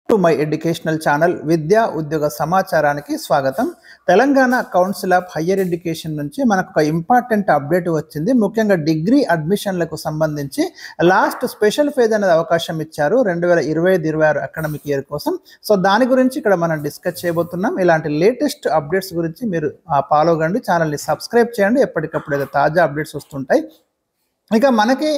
To my educational channel విద్యా ఉద్యోగ సమాచారానికి స్వాగతం. Telangana council of higher education నుంచి మనకు ఒక ఇంపార్టెంట్ అప్డేట్ వచ్చింది. ముఖ్యంగా డిగ్రీ అడ్మిషన్లకు సంబంధించి లాస్ట్ స్పెషల్ ఫేజ్ అనేది అవకాశం ఇచ్చారు 2025-26 అకాడమిక్ ఇయర్ కోసం. సో దాని గురించి ఇక్కడ మనం డిస్కస్ చేయబోతున్నాం. ఇలాంటి లేటెస్ట్ అప్డేట్స్ గురించి మీరు ఫాలో కండి, ఛానల్ని సబ్స్క్రైబ్ చేయండి. ఎప్పటికప్పుడు ఏదో తాజా అప్డేట్స్ వస్తుంటాయి. ఇక మనకి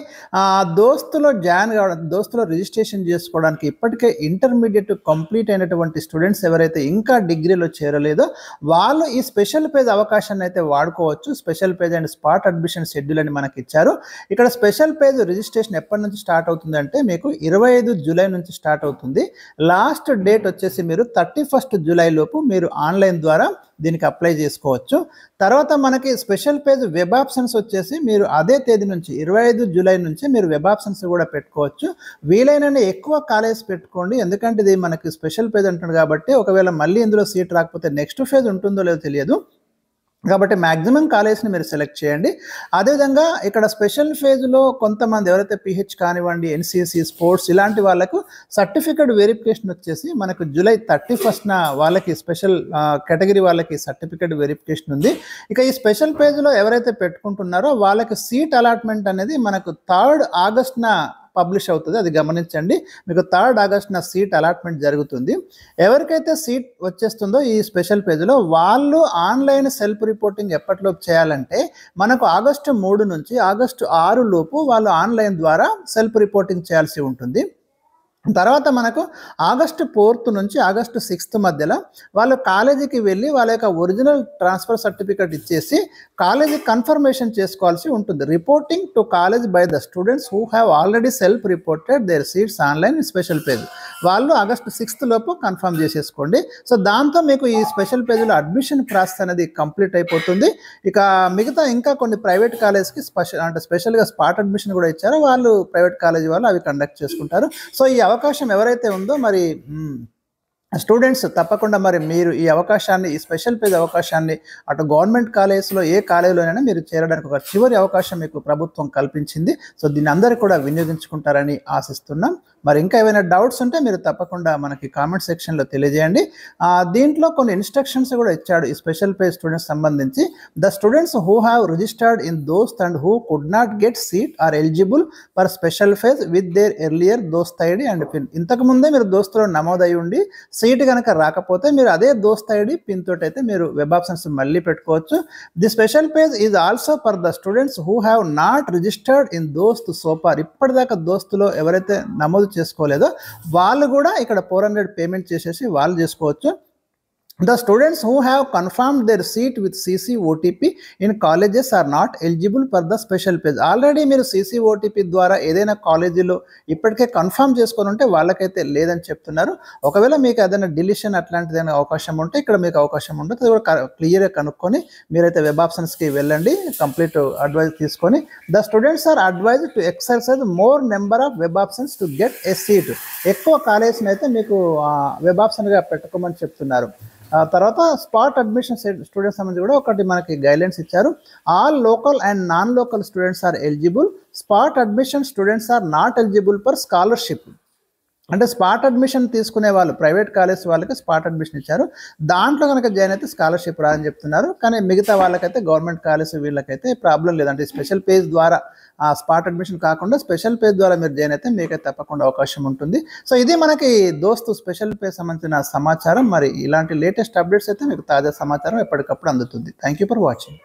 దోస్తులో జాయిన్ కావడం, దోస్తులో రిజిస్ట్రేషన్ చేసుకోవడానికి ఇప్పటికే ఇంటర్మీడియట్ కంప్లీట్ అయినటువంటి స్టూడెంట్స్ ఎవరైతే ఇంకా డిగ్రీలో చేరలేదో వాళ్ళు ఈ స్పెషల్ పేజ్ అవకాశాన్ని అయితే వాడుకోవచ్చు. Special page and spot admission schedule అని మనకి ఇచ్చారు. ఇక్కడ స్పెషల్ పేజ్ రిజిస్ట్రేషన్ ఎప్పటి నుంచి స్టార్ట్ అవుతుంది అంటే మీకు 25 జూలై నుంచి స్టార్ట్ అవుతుంది. లాస్ట్ డేట్ వచ్చేసి మీరు 31 జూలై లోపు మీరు ఆన్లైన్ ద్వారా దీనికి అప్లై చేసుకోవచ్చు. తర్వాత మనకి స్పెషల్ పేజ్ వెబ్ ఆప్షన్స్ వచ్చేసి మీరు అదే తేదీ నుంచి 25 జూలై నుంచి మీరు వెబ్ ఆప్షన్స్ కూడా పెట్టుకోవచ్చు. వీలైనన్ని ఎక్కువ కాలేజ్ పెట్టుకోండి, ఎందుకంటే ఇది మనకి స్పెషల్ పేజ్ అంటుంది కాబట్టి ఒకవేళ మళ్ళీ ఇందులో సీట్ రాకపోతే నెక్స్ట్ ఫేజ్ ఉంటుందో లేదో తెలియదు, కాబట్టి మ్యాక్సిమం కాలేజ్ని మీరు సెలెక్ట్ చేయండి. అదేవిధంగా ఇక్కడ స్పెషల్ ఫేజ్లో కొంతమంది ఎవరైతే పిహెచ్ కానివ్వండి, ఎన్సీసీ, స్పోర్ట్స్ ఇలాంటి వాళ్ళకు సర్టిఫికేట్ వెరిఫికేషన్ వచ్చేసి మనకు జూలై 31న వాళ్ళకి స్పెషల్ కేటగిరీ వాళ్ళకి సర్టిఫికేట్ వెరిఫికేషన్ ఉంది. ఇక ఈ స్పెషల్ పేజ్లో ఎవరైతే పెట్టుకుంటున్నారో వాళ్ళకి సీట్ అలాట్మెంట్ అనేది మనకు 3 ఆగస్టున పబ్లిష్ అవుతుంది. అది గమనించండి. మీకు 3 ఆగస్టున సీట్ అలాట్మెంట్ జరుగుతుంది. ఎవరికైతే సీట్ వచ్చేస్తుందో ఈ స్పెషల్ పేజ్లో వాళ్ళు ఆన్లైన్ సెల్ఫ్ రిపోర్టింగ్ ఎప్పటిలోపు చేయాలంటే మనకు ఆగస్టు 3 నుంచి ఆగస్టు 6 లోపు వాళ్ళు ఆన్లైన్ ద్వారా సెల్ఫ్ రిపోర్టింగ్ చేయాల్సి ఉంటుంది. తర్వాత మనకు ఆగస్టు 4 నుంచి ఆగస్టు 6 మధ్యలో వాళ్ళు కాలేజీకి వెళ్ళి వాళ్ళ యొక్క ఒరిజినల్ ట్రాన్స్ఫర్ సర్టిఫికేట్ ఇచ్చేసి కాలేజీ కన్ఫర్మేషన్ చేసుకోవాల్సి ఉంటుంది. Reporting to college by the students who have already self reported their seats online special page వాళ్ళు ఆగస్టు 6 లోపు కన్ఫర్మ్ చేసేసుకోండి. సో దాంతో మీకు ఈ స్పెషల్ పేజ్లో అడ్మిషన్ ప్రాసెస్ అనేది కంప్లీట్ అయిపోతుంది. ఇక మిగతా ఇంకా కొన్ని ప్రైవేట్ కాలేజ్కి స్పెషల్గా స్పాట్ అడ్మిషన్ కూడా ఇచ్చారు, వాళ్ళు ప్రైవేట్ కాలేజీ వాళ్ళు అవి కండక్ట్ చేసుకుంటారు. సో ఈ అవకాశం ఎవరైతే ఉందో మరి స్టూడెంట్స్ తప్పకుండా మరి మీరు ఈ అవకాశాన్ని, ఈ స్పెషల్ పేజ్ అవకాశాన్ని అటు గవర్నమెంట్ కాలేజ్లో ఏ కాలేజీలోనైనా మీరు చేరడానికి ఒక చివరి అవకాశం మీకు ప్రభుత్వం కల్పించింది. సో దీన్ని అందరూ కూడా వినియోగించుకుంటారని ఆశిస్తున్నాం. మరి ఇంకా ఏమైనా డౌట్స్ ఉంటే మీరు తప్పకుండా మనకి కామెంట్ సెక్షన్లో తెలియజేయండి. దీంట్లో కొన్ని ఇన్స్ట్రక్షన్స్ కూడా ఇచ్చాడు ఈ స్పెషల్ పేజ్ స్టూడెంట్స్ సంబంధించి. The students who have registered in DOST and who could not get seat are eligible for special phase with their earlier DOST ID and pin. ఇంతకుముందే మీరు దోస్తులో నమోదై ఉండి సీట్ కనుక రాకపోతే మీరు అదే దోస్త్ ఐడి పిన్ తోటి అయితే మీరు వెబ్ ఆప్షన్స్ మళ్ళీ పెట్టుకోవచ్చు. The special page is also for the students who have not registered in దోస్త్ సోపార్. ఇప్పటిదాకా దోస్తులో ఎవరైతే నమోదు చేసుకోలేదో వాళ్ళు కూడా ఇక్కడ 400 పేమెంట్ చేసేసి వాళ్ళు చేసుకోవచ్చు. The students who have confirmed their seat with CC OTP in colleges are not eligible for the special page. Already మీరు CC OTP ద్వారా ఏదైనా కాలేజీలో ఇప్పటికే కన్ఫర్మ్ చేసుకొని ఉంటే వాళ్ళకైతే లేదని చెప్తున్నారు. ఒకవేళ మీకు ఏదైనా డిలీషన్ అట్లాంటిది ఏదైనా అవకాశం ఉంటే ఇక్కడ మీకు అవకాశం ఉంటుంది, అది కూడా క్లియర్గా కనుక్కొని మీరైతే వెబ్ ఆప్షన్స్కి వెళ్ళండి, కంప్లీట్ అడ్వైజ్ తీసుకొని. The students are advise to exercise more number of web options to get a seat. ఎక్కువ కాలేజ్ని అయితే మీకు వెబ్ ఆప్షన్గా పెట్టుకోమని చెప్తున్నారు. తర్వాత స్పాట్ అడ్మిషన్ స్టూడెంట్స్ సంబంధించి కూడా ఒకటి మనకి గైడ్లైన్స్ ఇచ్చారు. All local and non local students are eligible. Spot admission students are not eligible for scholarship. అంటే స్పాట్ అడ్మిషన్ తీసుకునే వాళ్ళు ప్రైవేట్ కాలేజ్ వాళ్ళకి స్పాట్ అడ్మిషన్ ఇచ్చారు, దాంట్లో కనుక జాయిన్ అయితే స్కాలర్షిప్ రాదని చెప్తున్నారు. కానీ మిగతా వాళ్ళకైతే గవర్నమెంట్ కాలేజ్ వీళ్ళకైతే ప్రాబ్లం లేదంటే స్పెషల్ పేజ్ ద్వారా స్పాట్ అడ్మిషన్ కాకుండా స్పెషల్ పేజ్ ద్వారా మీరు జాయిన్ అయితే మీకైతే తప్పకుండా అవకాశం ఉంటుంది. సో ఇది మనకి దోస్తు స్పెషల్ పేజ్ సంబంధించిన సమాచారం. మరి ఇలాంటి లేటెస్ట్ అప్డేట్స్ అయితే మీకు తాజా సమాచారం ఎప్పటికప్పుడు అందుతుంది. Thank you for watching.